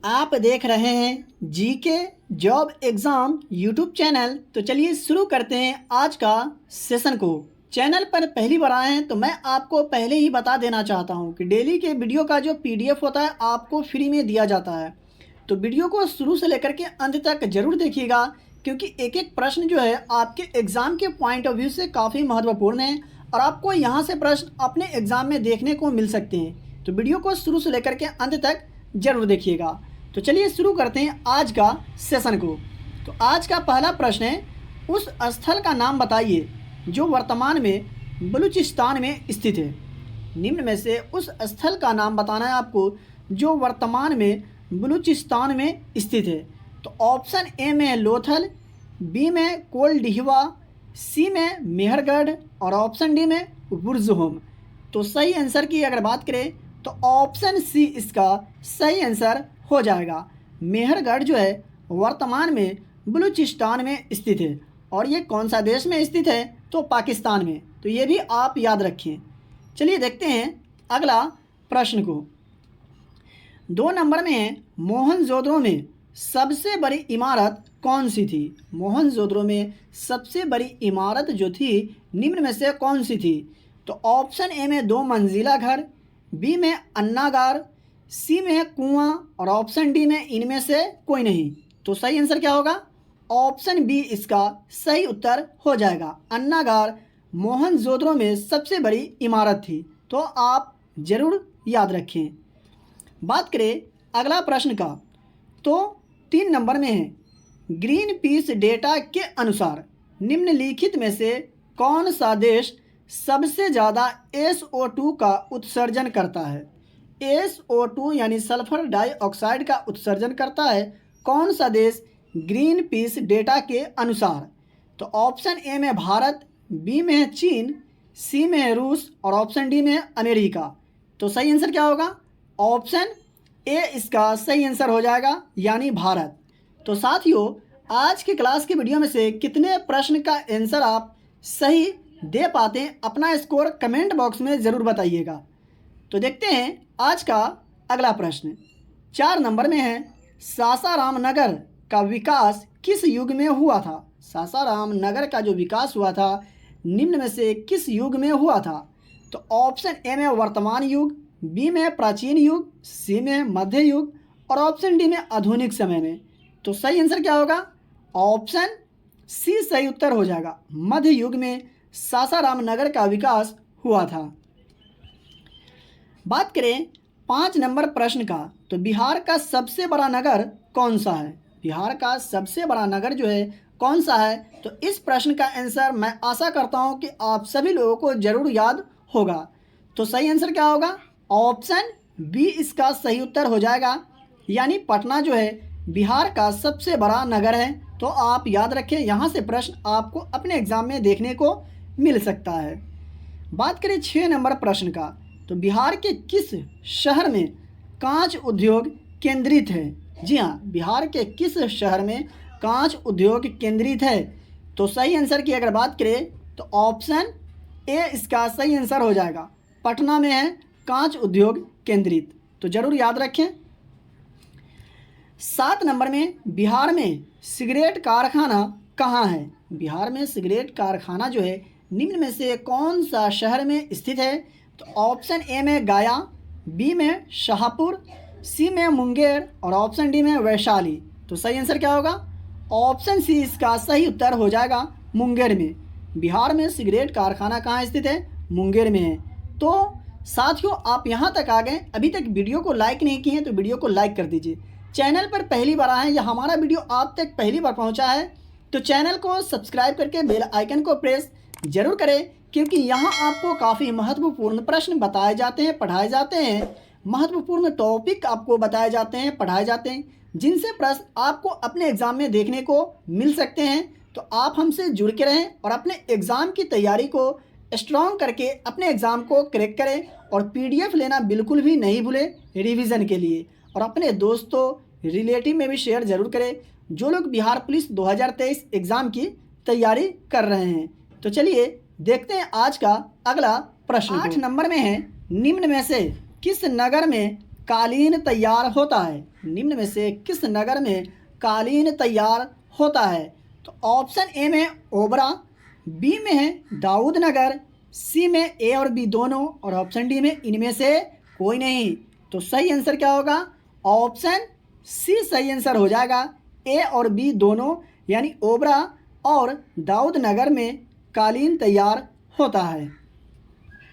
आप देख रहे हैं GK job exam YouTube channel. तो चलिए शुरू करते हैं आज का सेशन को। चैनल पर पहली बार आए हैं तो मैं आपको पहले ही बता देना चाहता हूं कि डेली के वीडियो का जो पीडीएफ होता है आपको फ्री में दिया जाता है। तो वीडियो को शुरू से लेकर के अंत तक ज़रूर देखिएगा, क्योंकि एक एक प्रश्न जो है आपके एग्ज़ाम के पॉइंट ऑफ व्यू से काफ़ी महत्वपूर्ण है और आपको यहाँ से प्रश्न अपने एग्ज़ाम में देखने को मिल सकते हैं। तो वीडियो को शुरू से लेकर के अंत तक ज़रूर देखिएगा। तो चलिए शुरू करते हैं आज का सेशन को। तो आज का पहला प्रश्न है, उस स्थल का नाम बताइए जो वर्तमान में बलूचिस्तान में स्थित है। निम्न में से उस स्थल का नाम बताना है आपको जो वर्तमान में बलूचिस्तान में स्थित है। तो ऑप्शन ए में लोथल, बी में कोल्डिहवा, सी में मेहरगढ़ और ऑप्शन डी में बुर्ज़होम। तो सही आंसर की अगर बात करें तो ऑप्शन सी इसका सही आंसर हो जाएगा। मेहरगढ़ जो है वर्तमान में बलूचिस्तान में स्थित है और ये कौन सा देश में स्थित है तो पाकिस्तान में। तो ये भी आप याद रखें। चलिए देखते हैं अगला प्रश्न को। 2 नंबर में है, मोहनजोदड़ो में सबसे बड़ी इमारत कौन सी थी। मोहनजोदड़ो में सबसे बड़ी इमारत जो थी निम्न में से कौन सी थी। तो ऑप्शन ए में 2 मंजिला घर, बी में अन्नागार, सी में कुआं और ऑप्शन डी में इनमें से कोई नहीं। तो सही आंसर क्या होगा? ऑप्शन बी इसका सही उत्तर हो जाएगा। अन्नागार मोहनजोदड़ो में सबसे बड़ी इमारत थी। तो आप ज़रूर याद रखें। बात करें अगला प्रश्न का, तो 3 नंबर में है, ग्रीन पीस डेटा के अनुसार निम्नलिखित में से कौन सा देश सबसे ज़्यादा SO2 का उत्सर्जन करता है। SO2 यानी सल्फर डाइऑक्साइड का उत्सर्जन करता है कौन सा देश ग्रीन पीस डेटा के अनुसार। तो ऑप्शन ए में भारत, बी में है चीन, सी में है रूस और ऑप्शन डी में है अमेरिका। तो सही आंसर क्या होगा? ऑप्शन ए इसका सही आंसर हो जाएगा, यानी भारत। तो साथियों, आज की क्लास की वीडियो में से कितने प्रश्न का आंसर आप सही दे पाते हैं अपना स्कोर कमेंट बॉक्स में ज़रूर बताइएगा। तो देखते हैं आज का अगला प्रश्न। 4 नंबर में है, सासाराम नगर का विकास किस युग में हुआ था। सासाराम नगर का जो विकास हुआ था निम्न में से किस युग में हुआ था। तो ऑप्शन ए में वर्तमान युग, बी में प्राचीन युग, सी में मध्य युग और ऑप्शन डी में आधुनिक समय में। तो सही आंसर क्या होगा? ऑप्शन सी सही उत्तर हो जाएगा। मध्य युग में सासाराम नगर का विकास हुआ था। बात करें 5 नंबर प्रश्न का, तो बिहार का सबसे बड़ा नगर कौन सा है। बिहार का सबसे बड़ा नगर जो है कौन सा है। तो इस प्रश्न का आंसर मैं आशा करता हूं कि आप सभी लोगों को ज़रूर याद होगा। तो सही आंसर क्या होगा? ऑप्शन बी इसका सही उत्तर हो जाएगा, यानी पटना जो है बिहार का सबसे बड़ा नगर है। तो आप याद रखें, यहाँ से प्रश्न आपको अपने एग्ज़ाम में देखने को मिल सकता है। बात करें 6 नंबर प्रश्न का, तो बिहार के किस शहर में कांच उद्योग केंद्रित है। जी हाँ, बिहार के किस शहर में कांच उद्योग केंद्रित है। तो सही आंसर की अगर बात करें तो ऑप्शन ए इसका सही आंसर हो जाएगा। पटना में है कांच उद्योग केंद्रित। तो ज़रूर याद रखें। 7 नंबर में, बिहार में सिगरेट कारखाना कहाँ है। बिहार में सिगरेट कारखाना जो है निम्न में से कौन सा शहर में स्थित है। तो ऑप्शन ए में गया, बी में शाहपुर, सी में मुंगेर और ऑप्शन डी में वैशाली। तो सही आंसर क्या होगा? ऑप्शन सी इसका सही उत्तर हो जाएगा, मुंगेर में। बिहार में सिगरेट कारखाना कहाँ स्थित है? मुंगेर में है। तो साथियों, आप यहाँ तक आ गए, अभी तक वीडियो को लाइक नहीं किए हैं तो वीडियो को लाइक कर दीजिए। चैनल पर पहली बार आए हैं या हमारा वीडियो आप तक पहली बार पहुँचा है तो चैनल को सब्सक्राइब करके बेल आइकन को प्रेस जरूर करें, क्योंकि यहाँ आपको काफ़ी महत्वपूर्ण प्रश्न बताए जाते हैं, पढ़ाए जाते हैं। महत्वपूर्ण टॉपिक आपको बताए जाते हैं, पढ़ाए जाते हैं, जिनसे प्रश्न आपको अपने एग्ज़ाम में देखने को मिल सकते हैं। तो आप हमसे जुड़ के रहें और अपने एग्ज़ाम की तैयारी को स्ट्रॉन्ग करके अपने एग्ज़ाम को क्रैक करें और पीडीएफ लेना बिल्कुल भी नहीं भूलें रिवीजन के लिए। और अपने दोस्तों रिलेटिव में भी शेयर ज़रूर करें जो लोग बिहार पुलिस 2023 एग्ज़ाम की तैयारी कर रहे हैं। तो चलिए देखते हैं आज का अगला प्रश्न। 8 नंबर में है, निम्न में से किस नगर में कालीन तैयार होता है? निम्न में से किस नगर में कालीन तैयार होता है? तो ऑप्शन ए में ओबरा, बी में है दाऊद नगर, सी में ए और बी दोनों, और ऑप्शन डी में इनमें से कोई नहीं। तो सही आंसर क्या होगा? ऑप्शन सी सही आंसर हो जाएगा। ए और बी दोनों यानी ओबरा और दाऊद नगर में कालीन तैयार होता है।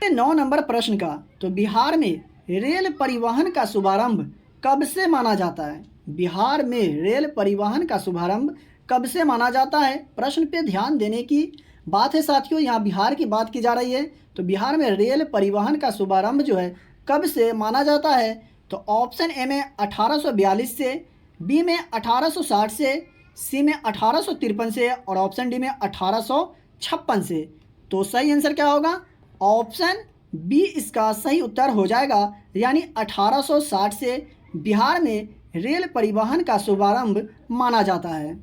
9 नंबर प्रश्न का, तो बिहार में रेल परिवहन का शुभारंभ कब से माना जाता है? बिहार में रेल परिवहन का शुभारंभ कब से माना जाता है? प्रश्न पे ध्यान देने की बात है साथियों, यहाँ बिहार की बात की जा रही है। तो बिहार में रेल परिवहन का शुभारंभ जो है कब से माना जाता है? तो ऑप्शन ए में 1842 से, बी में 1860 से, सी में 1853 से, और ऑप्शन डी में 1856 से। तो सही आंसर क्या होगा? ऑप्शन बी इसका सही उत्तर हो जाएगा, यानी 1860 से बिहार में रेल परिवहन का शुभारंभ माना जाता है।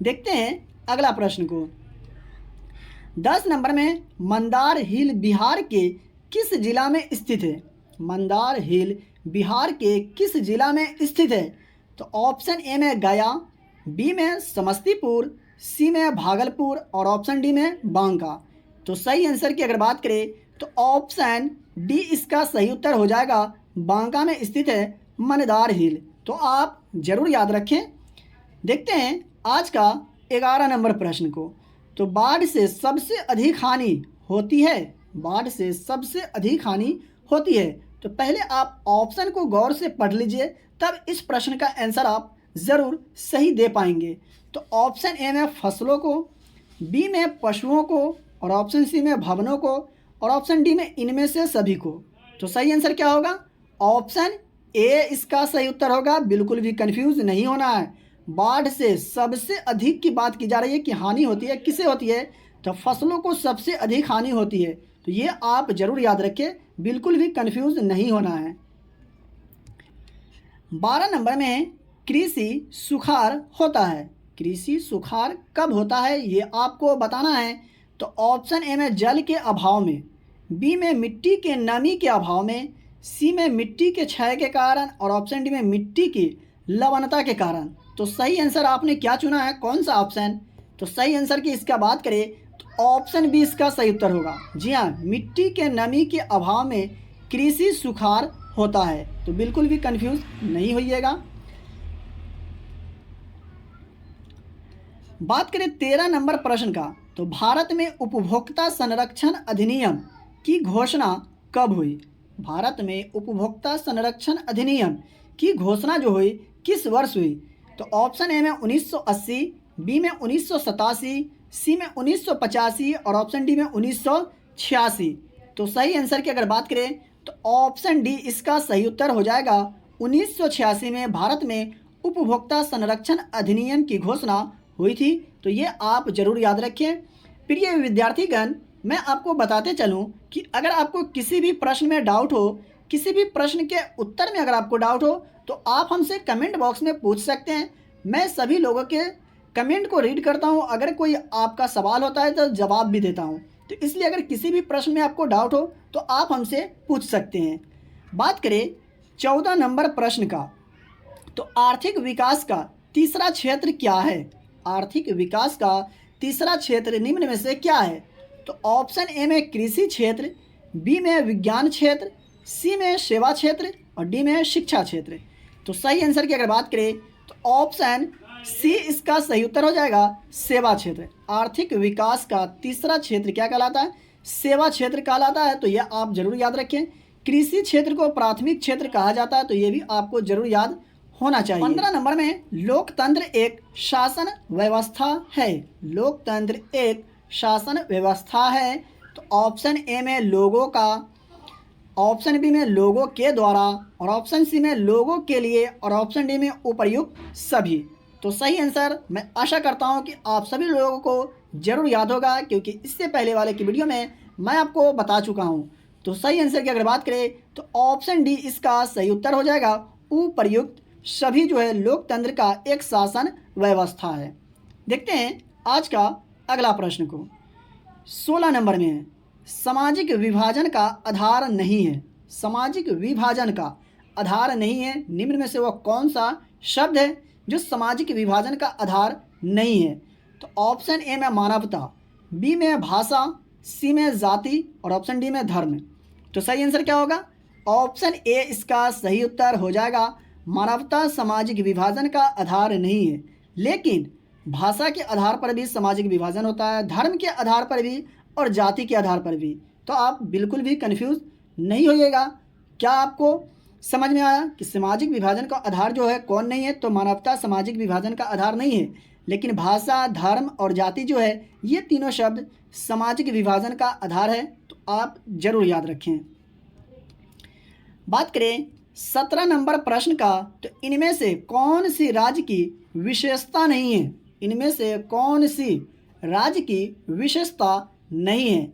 देखते हैं अगला प्रश्न को। 10 नंबर में मंदार हिल बिहार के किस जिला में स्थित है? मंदार हिल बिहार के किस जिला में स्थित है? तो ऑप्शन ए में गया, बी में समस्तीपुर, सी में भागलपुर, और ऑप्शन डी में बांका। तो सही आंसर की अगर बात करें तो ऑप्शन डी इसका सही उत्तर हो जाएगा। बांका में स्थित है मंदार हिल। तो आप जरूर याद रखें। देखते हैं आज का 11 नंबर प्रश्न को। तो बाढ़ से सबसे अधिक हानि होती है? बाढ़ से सबसे अधिक हानि होती है। तो पहले आप ऑप्शन को गौर से पढ़ लीजिए, तब इस प्रश्न का आंसर आप ज़रूर सही दे पाएंगे। तो ऑप्शन ए में फसलों को, बी में पशुओं को, और ऑप्शन सी में भवनों को, और ऑप्शन डी में इनमें से सभी को। तो सही आंसर क्या होगा? ऑप्शन ए इसका सही उत्तर होगा। बिल्कुल भी कंफ्यूज नहीं होना है। बाढ़ से सबसे अधिक की बात की जा रही है कि हानि होती है, किसे होती है? तो फसलों को सबसे अधिक हानि होती है। तो ये आप जरूर याद रखें, बिल्कुल भी कंफ्यूज नहीं होना है। 12 नंबर में कृषि सुखाड़ होता है। कृषि सुखाड़ कब होता है ये आपको बताना है। तो ऑप्शन ए में जल के अभाव में, बी में मिट्टी के नमी के अभाव में, सी में मिट्टी के क्षय के कारण, और ऑप्शन डी में मिट्टी की लवणता के कारण। तो सही आंसर आपने क्या चुना है, कौन सा ऑप्शन? तो सही आंसर की इसका बात करें तो ऑप्शन बी इसका सही उत्तर होगा। जी हाँ, मिट्टी के नमी के अभाव में कृषि सुखाड़ होता है। तो बिल्कुल भी कंफ्यूज नहीं होइएगा। बात करें 13 नंबर प्रश्न का। तो भारत में उपभोक्ता संरक्षण अधिनियम की घोषणा कब हुई? भारत में उपभोक्ता संरक्षण अधिनियम की घोषणा जो हुई किस वर्ष हुई? तो ऑप्शन ए में 1980, बी में 1987, सी में 1985, और ऑप्शन डी में 1986। तो सही आंसर की अगर बात करें तो ऑप्शन डी इसका सही उत्तर हो जाएगा। 1986 में भारत में उपभोक्ता संरक्षण अधिनियम की घोषणा हुई थी। तो ये आप जरूर याद रखें। प्रिय विद्यार्थीगण, मैं आपको बताते चलूं कि अगर आपको किसी भी प्रश्न में डाउट हो, किसी भी प्रश्न के उत्तर में अगर आपको डाउट हो, तो आप हमसे कमेंट बॉक्स में पूछ सकते हैं। मैं सभी लोगों के कमेंट को रीड करता हूं। अगर कोई आपका सवाल होता है तो जवाब भी देता हूं। तो इसलिए अगर किसी भी प्रश्न में आपको डाउट हो तो आप हमसे पूछ सकते हैं। बात करें 14 नंबर प्रश्न का। तो आर्थिक विकास का तीसरा क्षेत्र क्या है? आर्थिक विकास का तीसरा क्षेत्र निम्न में से क्या है? तो ऑप्शन ए में कृषि क्षेत्र, बी में विज्ञान क्षेत्र, सी में सेवा क्षेत्र, और डी में शिक्षा क्षेत्र। तो सही आंसर की अगर बात करें तो ऑप्शन सी इसका सही उत्तर हो जाएगा, सेवा क्षेत्र। आर्थिक विकास का तीसरा क्षेत्र क्या कहलाता है? सेवा क्षेत्र कहलाता है। तो यह आप जरूर याद रखें। कृषि क्षेत्र को प्राथमिक क्षेत्र कहा जाता है। तो ये भी आपको जरूर याद होना चाहिए। 15 नंबर में लोकतंत्र एक शासन व्यवस्था है। लोकतंत्र एक शासन व्यवस्था है। तो ऑप्शन ए में लोगों का, ऑप्शन बी में लोगों के द्वारा, और ऑप्शन सी में लोगों के लिए, और ऑप्शन डी में उपर्युक्त सभी। तो सही आंसर मैं आशा करता हूं कि आप सभी लोगों को जरूर याद होगा, क्योंकि इससे पहले वाले की वीडियो में मैं आपको बता चुका हूं। तो सही आंसर की अगर बात करें तो ऑप्शन डी इसका सही उत्तर हो जाएगा। उपर्युक्त सभी जो है लोकतंत्र का एक शासन व्यवस्था है। देखते हैं आज का अगला प्रश्न को। 16 नंबर में है सामाजिक विभाजन का आधार नहीं है। सामाजिक विभाजन का आधार नहीं है, निम्न में से वह कौन सा शब्द है जो सामाजिक विभाजन का आधार नहीं है? तो ऑप्शन ए में मानवता, बी में भाषा, सी में जाति और ऑप्शन डी में धर्म। तो सही आंसर क्या होगा? ऑप्शन ए इसका सही उत्तर हो जाएगा। मानवता सामाजिक विभाजन का आधार नहीं है, लेकिन भाषा के आधार पर भी सामाजिक विभाजन होता है, धर्म के आधार पर भी और जाति के आधार पर भी। तो आप बिल्कुल भी कन्फ्यूज़ नहीं होइएगा। क्या आपको समझ में आया कि सामाजिक विभाजन का आधार जो है कौन नहीं है? तो मानवता सामाजिक विभाजन का आधार नहीं है, लेकिन भाषा, धर्म और जाति जो है ये तीनों शब्द सामाजिक विभाजन का आधार है। तो आप जरूर याद रखें। बात करें 17 नंबर प्रश्न का, तो इनमें से कौन सी राज्य की विशेषता नहीं है? इनमें से कौन सी राज्य की विशेषता नहीं है?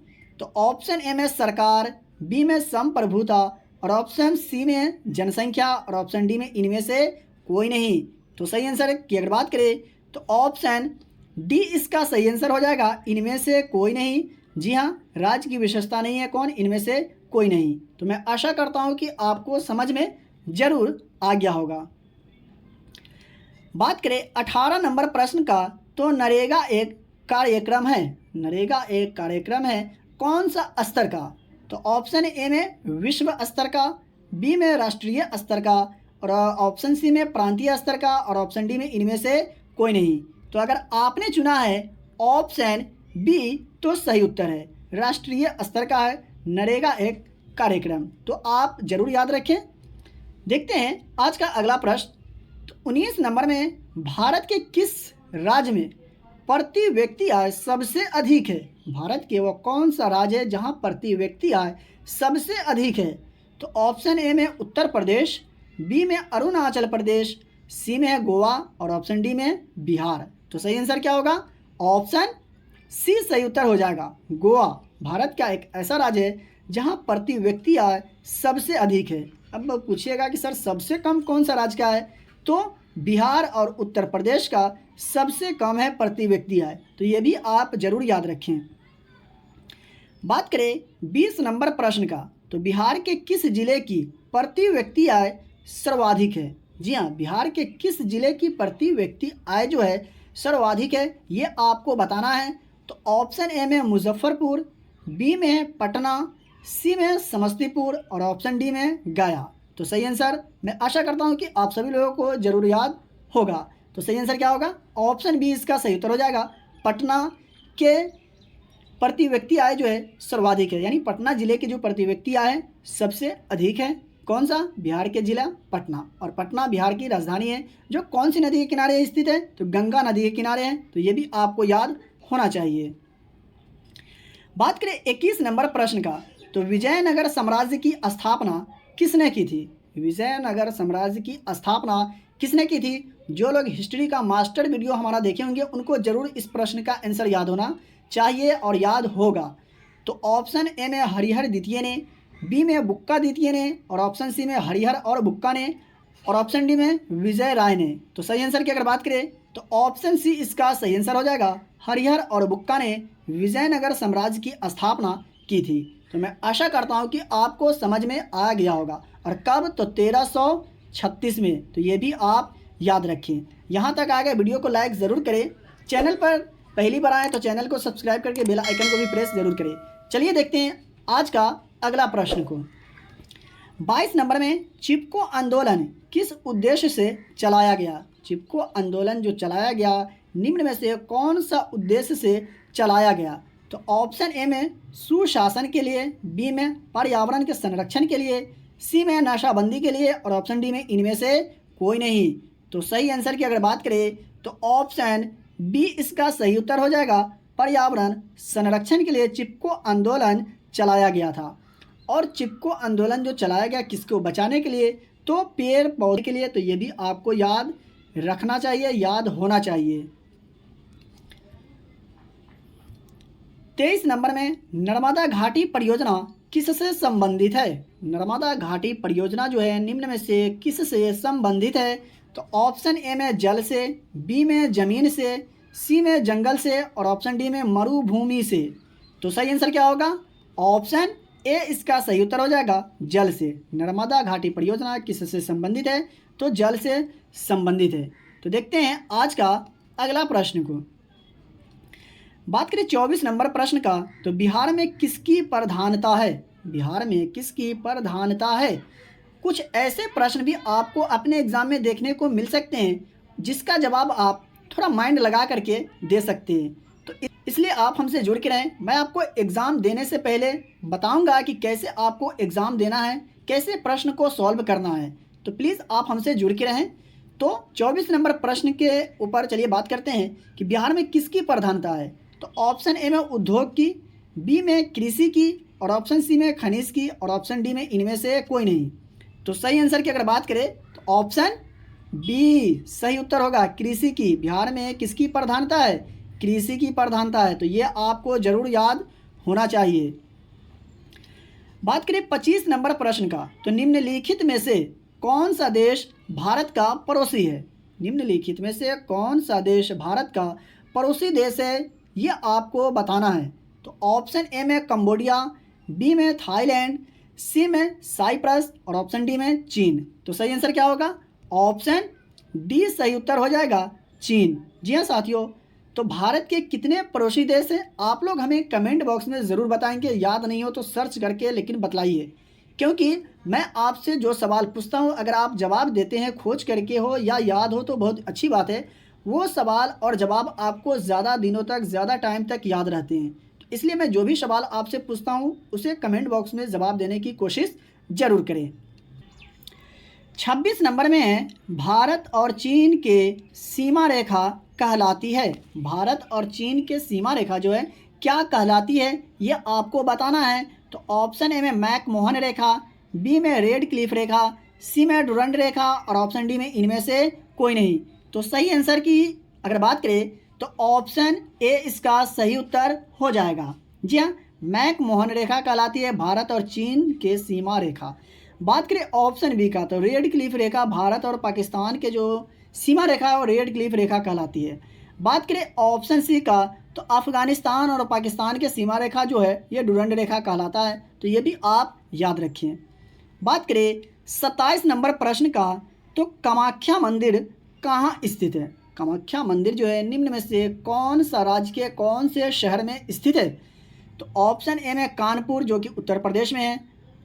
तो ऑप्शन ए में सरकार, बी में संप्रभुता और ऑप्शन सी में जनसंख्या और ऑप्शन डी में इनमें से कोई नहीं। तो सही आंसर की अगर बात करें तो ऑप्शन डी इसका सही आंसर हो जाएगा, इनमें से कोई नहीं। जी हाँ, राज्य की विशेषता नहीं है कौन? इनमें से कोई नहीं। तो मैं आशा करता हूँ कि आपको समझ में जरूर आ गया होगा। बात करें 18 नंबर प्रश्न का, तो नरेगा एक कार्यक्रम है। नरेगा एक कार्यक्रम है कौन सा स्तर का? तो ऑप्शन ए में विश्व स्तर का, बी में राष्ट्रीय स्तर का और ऑप्शन सी में प्रांतीय स्तर का और ऑप्शन डी में इनमें से कोई नहीं। तो अगर आपने चुना है ऑप्शन बी तो सही उत्तर है, राष्ट्रीय स्तर का है नरेगा एक कार्यक्रम। तो आप जरूर याद रखें। देखते हैं आज का अगला प्रश्न। तो 19 नंबर में भारत के किस राज्य में प्रति व्यक्ति आय सबसे अधिक है? भारत के वो कौन सा राज्य है जहां प्रति व्यक्ति आय सबसे अधिक है? तो ऑप्शन ए में उत्तर प्रदेश, बी में अरुणाचल प्रदेश, सी में है गोवा और ऑप्शन डी में बिहार। तो सही आंसर क्या होगा? ऑप्शन सी सही उत्तर हो जाएगा, गोवा भारत का एक ऐसा राज्य है जहां प्रति व्यक्ति आय सबसे अधिक है। अब पूछिएगा कि सर सबसे कम कौन सा राज्य का है? तो बिहार और उत्तर प्रदेश का सबसे कम है प्रति व्यक्ति आय। तो ये भी आप जरूर याद रखें। बात करें 20 नंबर प्रश्न का, तो बिहार के किस जिले की प्रति व्यक्ति आय सर्वाधिक है? जी हाँ, बिहार के किस जिले की प्रति व्यक्ति आय जो है सर्वाधिक है, ये आपको बताना है। तो ऑप्शन ए में मुजफ्फरपुर, बी में है पटना, सी में समस्तीपुर और ऑप्शन डी में गया। तो सही आंसर मैं आशा करता हूँ कि आप सभी लोगों को जरूर याद होगा। तो सही आंसर क्या होगा? ऑप्शन बी इसका सही उत्तर हो जाएगा, पटना के प्रति व्यक्ति आय जो है सर्वाधिक है, यानी पटना जिले की जो प्रति व्यक्ति आय है सबसे अधिक है। कौन सा? बिहार के जिला पटना। और पटना बिहार की राजधानी है जो कौन सी नदी के किनारे स्थित है? तो गंगा नदी के किनारे है। तो ये भी आपको याद होना चाहिए। बात करें 21 नंबर प्रश्न का, तो विजयनगर साम्राज्य की स्थापना किसने की थी? विजयनगर साम्राज्य की स्थापना किसने की थी? जो लोग हिस्ट्री का मास्टर वीडियो हमारा देखे होंगे उनको जरूर इस प्रश्न का आंसर याद होना चाहिए और याद होगा। तो ऑप्शन ए में हरिहर द्वितीय ने, बी में बुक्का द्वितीय ने और ऑप्शन सी में हरिहर और बुक्का ने और ऑप्शन डी में विजय राय ने। तो सही आंसर की अगर बात करें तो ऑप्शन सी इसका सही आंसर हो जाएगा, हरिहर और बुक्का ने विजयनगर साम्राज्य की स्थापना की थी। तो मैं आशा करता हूँ कि आपको समझ में आ गया होगा। और कब? तो 1336 में। तो ये भी आप याद रखें। यहाँ तक आ गए, वीडियो को लाइक ज़रूर करें। चैनल पर पहली बार आए तो चैनल को सब्सक्राइब करके बेल आइकन को भी प्रेस ज़रूर करें। चलिए देखते हैं आज का अगला प्रश्न को। 22 नंबर में चिपको आंदोलन किस उद्देश्य से चलाया गया? चिपको आंदोलन जो चलाया गया निम्न में से कौन सा उद्देश्य से चलाया गया? तो ऑप्शन ए में सुशासन के लिए, बी में पर्यावरण के संरक्षण के लिए, सी में नशाबंदी के लिए और ऑप्शन डी में इनमें से कोई नहीं। तो सही आंसर की अगर बात करें तो ऑप्शन बी इसका सही उत्तर हो जाएगा, पर्यावरण संरक्षण के लिए चिपको आंदोलन चलाया गया था। और चिपको आंदोलन जो चलाया गया किसको बचाने के लिए? तो पेड़ पौधे के लिए। तो ये भी आपको याद रखना चाहिए, याद होना चाहिए। 23 नंबर में नर्मदा घाटी परियोजना किससे संबंधित है? नर्मदा घाटी परियोजना जो है निम्न में से किससे संबंधित है? तो ऑप्शन ए में जल से, बी में जमीन से, सी में जंगल से और ऑप्शन डी में मरुभूमि से। तो सही आंसर क्या होगा? ऑप्शन ए इसका सही उत्तर हो जाएगा जल से। नर्मदा घाटी परियोजना किससे संबंधित है? तो जल से संबंधित है। तो देखते हैं आज का अगला प्रश्न को। बात करें 24 नंबर प्रश्न का, तो बिहार में किसकी प्रधानता है? बिहार में किसकी प्रधानता है? कुछ ऐसे प्रश्न भी आपको अपने एग्जाम में देखने को मिल सकते हैं जिसका जवाब आप थोड़ा माइंड लगा करके दे सकते हैं। तो इसलिए आप हमसे जुड़ के रहें। मैं आपको एग्ज़ाम देने से पहले बताऊंगा कि कैसे आपको एग्ज़ाम देना है, कैसे प्रश्न को सॉल्व करना है। तो प्लीज़ आप हमसे जुड़ के रहें। तो 24 नंबर प्रश्न के ऊपर चलिए बात करते हैं कि बिहार में किसकी प्रधानता है। तो ऑप्शन ए में उद्योग की, बी में कृषि की, और ऑप्शन सी में खनिज की, और ऑप्शन डी में इनमें से कोई नहीं। तो सही आंसर की अगर बात करें तो ऑप्शन बी सही उत्तर होगा, कृषि की। बिहार में किसकी प्रधानता है? कृषि की प्रधानता है। तो ये आपको जरूर याद होना चाहिए। बात करें 25 नंबर प्रश्न का, तो निम्नलिखित में से कौन सा देश भारत का पड़ोसी है? निम्नलिखित में से कौन सा देश भारत का पड़ोसी देश है, ये आपको बताना है। तो ऑप्शन ए में कंबोडिया, बी में थाईलैंड, सी में साइप्रस, और ऑप्शन डी में चीन। तो सही आंसर क्या होगा? ऑप्शन डी सही उत्तर हो जाएगा, चीन। जी हाँ साथियों, तो भारत के कितने पड़ोसी देश हैं आप लोग हमें कमेंट बॉक्स में ज़रूर बताएंगे। याद नहीं हो तो सर्च करके लेकिन बतलाइए, क्योंकि मैं आपसे जो सवाल पूछता हूँ अगर आप जवाब देते हैं खोज करके हो या याद हो तो बहुत अच्छी बात है। वो सवाल और जवाब आपको ज़्यादा दिनों तक, ज़्यादा टाइम तक याद रहते हैं। तो इसलिए मैं जो भी सवाल आपसे पूछता हूँ उसे कमेंट बॉक्स में जवाब देने की कोशिश ज़रूर करें। 26 नंबर में है, भारत और चीन के सीमा रेखा कहलाती है। भारत और चीन के सीमा रेखा जो है क्या कहलाती है, ये आपको बताना है। तो ऑप्शन ए में मैकमोहन रेखा, बी में रेड क्लिफ रेखा, सी में डुरंड रेखा, और ऑप्शन डी में इनमें से कोई नहीं। तो सही आंसर की अगर बात करें तो ऑप्शन ए इसका सही उत्तर हो जाएगा। जी हाँ, मैकमोहन रेखा कहलाती है भारत और चीन के सीमा रेखा। बात करें ऑप्शन बी का, तो रेड क्लिफ रेखा भारत और पाकिस्तान के जो सीमा रेखा है वो रेड क्लिफ रेखा कहलाती है। बात करें ऑप्शन सी का, तो अफगानिस्तान और पाकिस्तान के सीमा रेखा जो है ये डुरंड रेखा कहलाता है। तो ये भी आप याद रखें। बात करें 27 नंबर प्रश्न का, तो कामाख्या मंदिर कहाँ स्थित है? कामाख्या मंदिर जो है निम्न में से कौन सा राज्य के कौन से शहर में स्थित है? तो ऑप्शन ए में कानपुर जो कि उत्तर प्रदेश में है,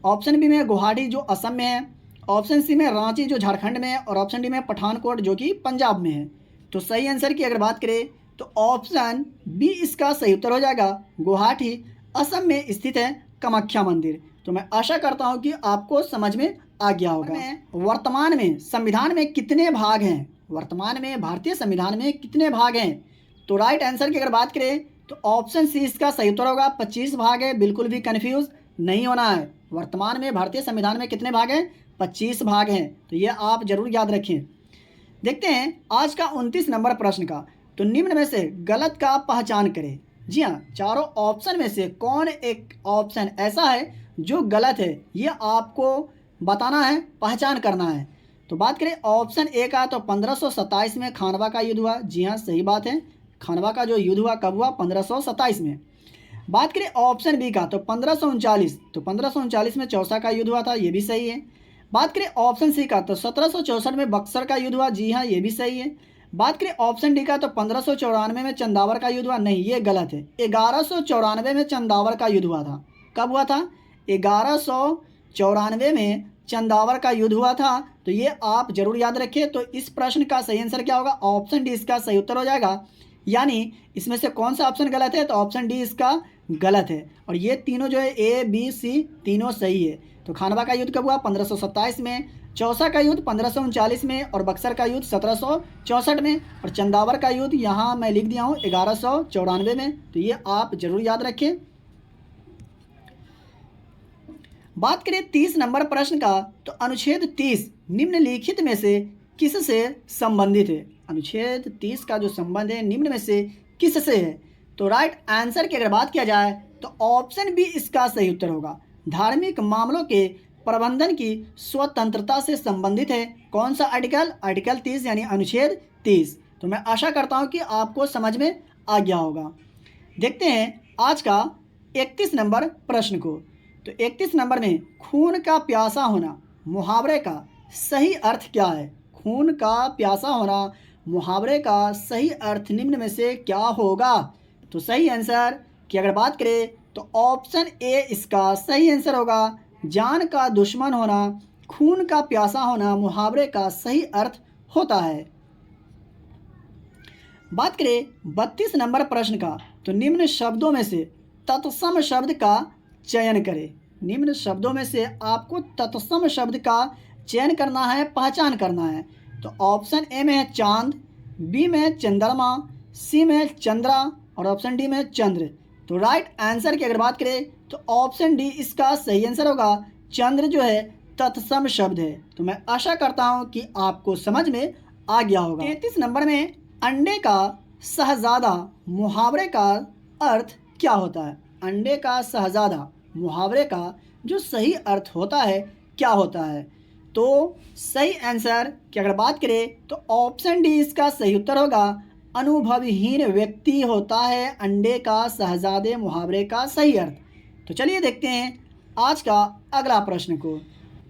ऑप्शन बी में गुवाहाटी जो असम में है, ऑप्शन सी में रांची जो झारखंड में है, और ऑप्शन डी में पठानकोट जो कि पंजाब में है। तो सही आंसर की अगर बात करें तो ऑप्शन बी इसका सही उत्तर हो जाएगा, गुवाहाटी असम में स्थित है कामाख्या मंदिर। तो मैं आशा करता हूं कि आपको समझ में आ गया होगा। वर्तमान में संविधान में कितने भाग हैं? वर्तमान में भारतीय संविधान में कितने भाग हैं? तो राइट आंसर की अगर बात करें तो ऑप्शन सी इसका सही उत्तर होगा, 25 भाग है। बिल्कुल भी कन्फ्यूज नहीं होना है। वर्तमान में भारतीय संविधान में कितने भाग हैं? 25 भाग हैं। तो ये आप जरूर याद रखें। देखते हैं आज का 29 नंबर प्रश्न का, तो निम्न में से गलत का पहचान करें। जी हाँ, चारों ऑप्शन में से कौन एक ऑप्शन ऐसा है जो गलत है, ये आपको बताना है, पहचान करना है। तो बात करें ऑप्शन ए का, तो 1527 में खानवा का युद्ध हुआ। जी हाँ, सही बात है। खानवा का जो युद्ध हुआ कब हुआ? 1527 में। बात करें ऑप्शन बी का, तो 1539, तो 1539 में चौसा का युद्ध हुआ था। ये भी सही है। बात करें ऑप्शन सी का, तो 1764 में बक्सर का युद्ध हुआ। जी हाँ, ये भी सही है। बात करें ऑप्शन डी का, तो 1594 में चंदावर का युद्ध हुआ। नहीं, ये गलत है। 1194 में चंदावर का युद्ध हुआ था। कब हुआ था? 1194 में चंदावर का युद्ध हुआ था। तो ये आप जरूर याद रखिए। तो इस प्रश्न का सही आंसर क्या होगा? ऑप्शन डी इसका सही उत्तर हो जाएगा। यानी इसमें से कौन सा ऑप्शन गलत है? तो ऑप्शन डी इसका गलत है। और ये तीनों जो है ए बी सी तीनों सही है। तो खानवा का युद्ध कब हुआ? 1527 में, चौसा का युद्ध 1539 में, और बक्सर का युद्ध 1764 में, और चंदावर का युद्ध यहाँ मैं लिख दिया हूँ 1194 में। तो ये आप जरूर याद रखें। बात करें 30 नंबर प्रश्न का, तो अनुच्छेद 30 निम्नलिखित में से किससे संबंधित है? अनुच्छेद 30 का जो संबंध है निम्न में से किससे है? तो राइट आंसर की अगर बात किया जाए तो ऑप्शन बी इसका सही उत्तर होगा, धार्मिक मामलों के प्रबंधन की स्वतंत्रता से संबंधित है। कौन सा आर्टिकल? आर्टिकल 30 यानी अनुच्छेद 30। तो मैं आशा करता हूं कि आपको समझ में आ गया होगा। देखते हैं आज का 31 नंबर प्रश्न को, तो 31 नंबर में खून का प्यासा होना मुहावरे का सही अर्थ क्या है? खून का प्यासा होना मुहावरे का सही अर्थ निम्न में से क्या होगा? तो सही आंसर की अगर बात करें तो ऑप्शन ए इसका सही आंसर होगा। जान का दुश्मन होना, खून का प्यासा होना मुहावरे का सही अर्थ होता है। बात करें 32 नंबर प्रश्न का, तो निम्न शब्दों में से तत्सम शब्द का चयन करें। निम्न शब्दों में से आपको तत्सम शब्द का चयन करना है, पहचान करना है। तो ऑप्शन ए में है चांद, बी में चंद्रमा, सी में चंद्रा और ऑप्शन डी में चंद्र। तो राइट आंसर की अगर बात करें तो ऑप्शन डी इसका सही आंसर होगा। चंद्र जो है तत्सम शब्द है। तो मैं आशा करता हूं कि आपको समझ में आ गया होगा। 33 नंबर में अंडे का शहजादा मुहावरे का अर्थ क्या होता है? अंडे का शहजादा मुहावरे का जो सही अर्थ होता है क्या होता है? तो सही आंसर की अगर बात करें तो ऑप्शन डी इसका सही उत्तर होगा। अनुभवहीन व्यक्ति होता है अंडे का शहजादे मुहावरे का सही अर्थ। तो चलिए देखते हैं आज का अगला प्रश्न को।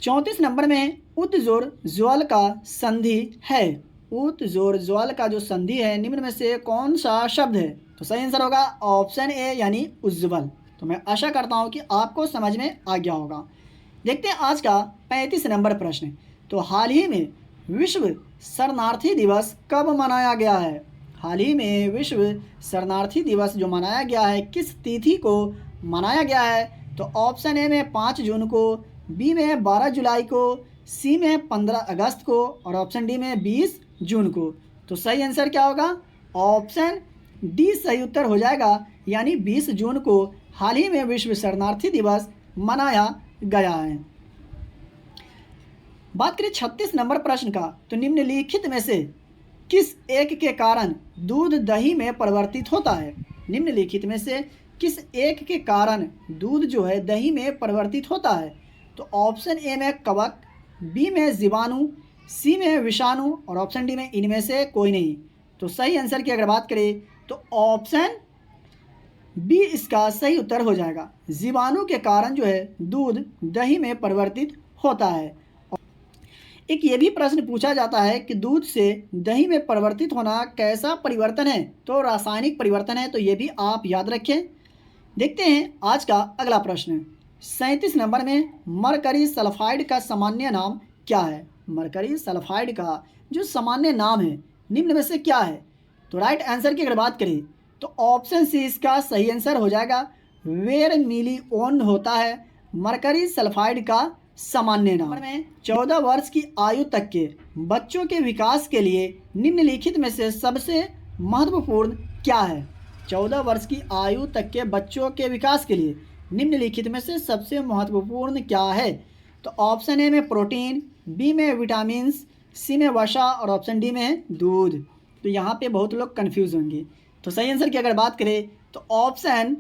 34 नंबर में उत जोर ज्वाल का संधि है। उत जोर ज्वाल का जो संधि है निम्न में से कौन सा शब्द है? तो सही आंसर होगा ऑप्शन ए यानी उज्ज्वल। तो मैं आशा करता हूं कि आपको समझ में आ गया होगा। देखते हैं आज का 35 नंबर प्रश्न। तो हाल ही में विश्व शरणार्थी दिवस कब मनाया गया है? हाल ही में विश्व शरणार्थी दिवस जो मनाया गया है किस तिथि को मनाया गया है? तो ऑप्शन ए में 5 जून को, बी में 12 जुलाई को, सी में 15 अगस्त को और ऑप्शन डी में 20 जून को। तो सही आंसर क्या होगा? ऑप्शन डी सही उत्तर हो जाएगा, यानी 20 जून को हाल ही में विश्व शरणार्थी दिवस मनाया गया है। बात करें 36 नंबर प्रश्न का, तो निम्नलिखित में से किस एक के कारण दूध दही में परिवर्तित होता है? निम्नलिखित में से किस एक के कारण दूध जो है दही में परिवर्तित होता है? तो ऑप्शन ए में कवक, बी में जीवाणु, सी में विषाणु और ऑप्शन डी में इनमें से कोई नहीं। तो सही आंसर की अगर बात करें तो ऑप्शन बी इसका सही उत्तर हो जाएगा। जीवाणु के कारण जो है दूध दही में परिवर्तित होता है। एक ये भी प्रश्न पूछा जाता है कि दूध से दही में परिवर्तित होना कैसा परिवर्तन है? तो रासायनिक परिवर्तन है। तो ये भी आप याद रखें। देखते हैं आज का अगला प्रश्न। 37 नंबर में मरकरी सल्फाइड का सामान्य नाम क्या है? मरकरी सल्फाइड का जो सामान्य नाम है निम्न में से क्या है? तो राइट आंसर की अगर बात करें तो ऑप्शन सी इसका सही आंसर हो जाएगा। वेरमिलिओन होता है मरकरी सल्फाइड का सामान्य नाम। में 14 वर्ष की आयु तक के बच्चों के विकास के लिए निम्नलिखित में से सबसे महत्वपूर्ण क्या है? 14 वर्ष की आयु तक के बच्चों के विकास के लिए निम्नलिखित में से सबसे महत्वपूर्ण क्या है? तो ऑप्शन ए में प्रोटीन, बी में विटामिन, सी में वसा और ऑप्शन डी में दूध। तो यहाँ पे बहुत लोग कंफ्यूज होंगे। तो सही आंसर की अगर बात करें तो ऑप्शन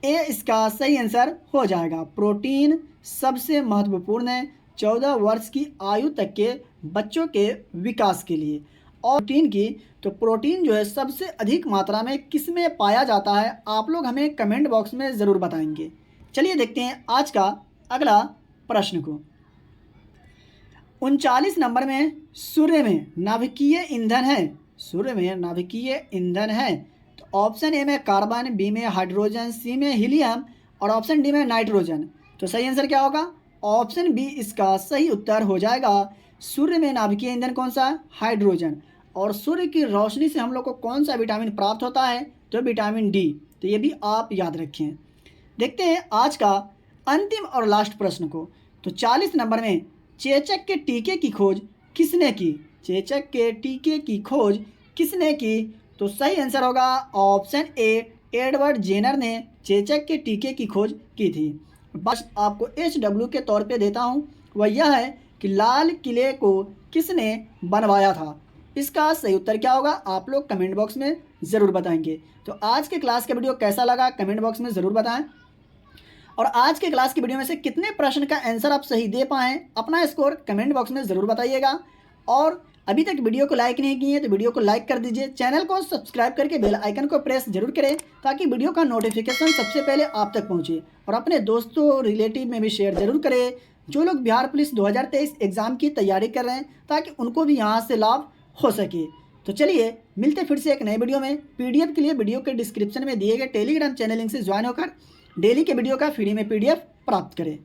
ए इसका सही आंसर हो जाएगा। प्रोटीन सबसे महत्वपूर्ण है 14 वर्ष की आयु तक के बच्चों के विकास के लिए। और प्रोटीन की, तो प्रोटीन जो है सबसे अधिक मात्रा में किस में पाया जाता है? आप लोग हमें कमेंट बॉक्स में ज़रूर बताएंगे। चलिए देखते हैं आज का अगला प्रश्न को। 39 नंबर में सूर्य में नाभिकीय ईंधन है। सूर्य में नाभिकीय ईंधन है। तो ऑप्शन ए में कार्बन, बी में हाइड्रोजन, सी में हीलियम और ऑप्शन डी में नाइट्रोजन। तो सही आंसर क्या होगा? ऑप्शन बी इसका सही उत्तर हो जाएगा। सूर्य में नाभिकीय ईंधन कौन सा? हाइड्रोजन। और सूर्य की रोशनी से हम लोग को कौन सा विटामिन प्राप्त होता है? तो विटामिन डी। तो ये भी आप याद रखें। देखते हैं आज का अंतिम और लास्ट प्रश्न को। तो 40 नंबर में चेचक के टीके की खोज किसने की? चेचक के टीके की खोज किसने की? तो सही आंसर होगा ऑप्शन ए, एडवर्ड जेनर ने चेचक के टीके की खोज की थी। बस आपको HW के तौर पे देता हूँ, वह यह है कि लाल किले को किसने बनवाया था? इसका सही उत्तर क्या होगा? आप लोग कमेंट बॉक्स में ज़रूर बताएंगे। तो आज के क्लास का वीडियो कैसा लगा कमेंट बॉक्स में ज़रूर बताएं। और आज के क्लास की वीडियो में से कितने प्रश्न का आंसर आप सही दे पाएँ अपना स्कोर कमेंट बॉक्स में ज़रूर बताइएगा। और अभी तक वीडियो को लाइक नहीं किए हैं तो वीडियो को लाइक कर दीजिए, चैनल को सब्सक्राइब करके बेल आइकन को प्रेस जरूर करें ताकि वीडियो का नोटिफिकेशन सबसे पहले आप तक पहुंचे। और अपने दोस्तों रिलेटिव में भी शेयर जरूर करें जो लोग बिहार पुलिस 2023 एग्ज़ाम की तैयारी कर रहे हैं, ताकि उनको भी यहाँ से लाभ हो सके। तो चलिए मिलते फिर से एक नए वीडियो में। पीडीएफ के लिए वीडियो के डिस्क्रिप्शन में दिए गए टेलीग्राम चैनल लिंक से ज्वाइन होकर डेली के वीडियो का फ्री में पीडीएफ प्राप्त करें।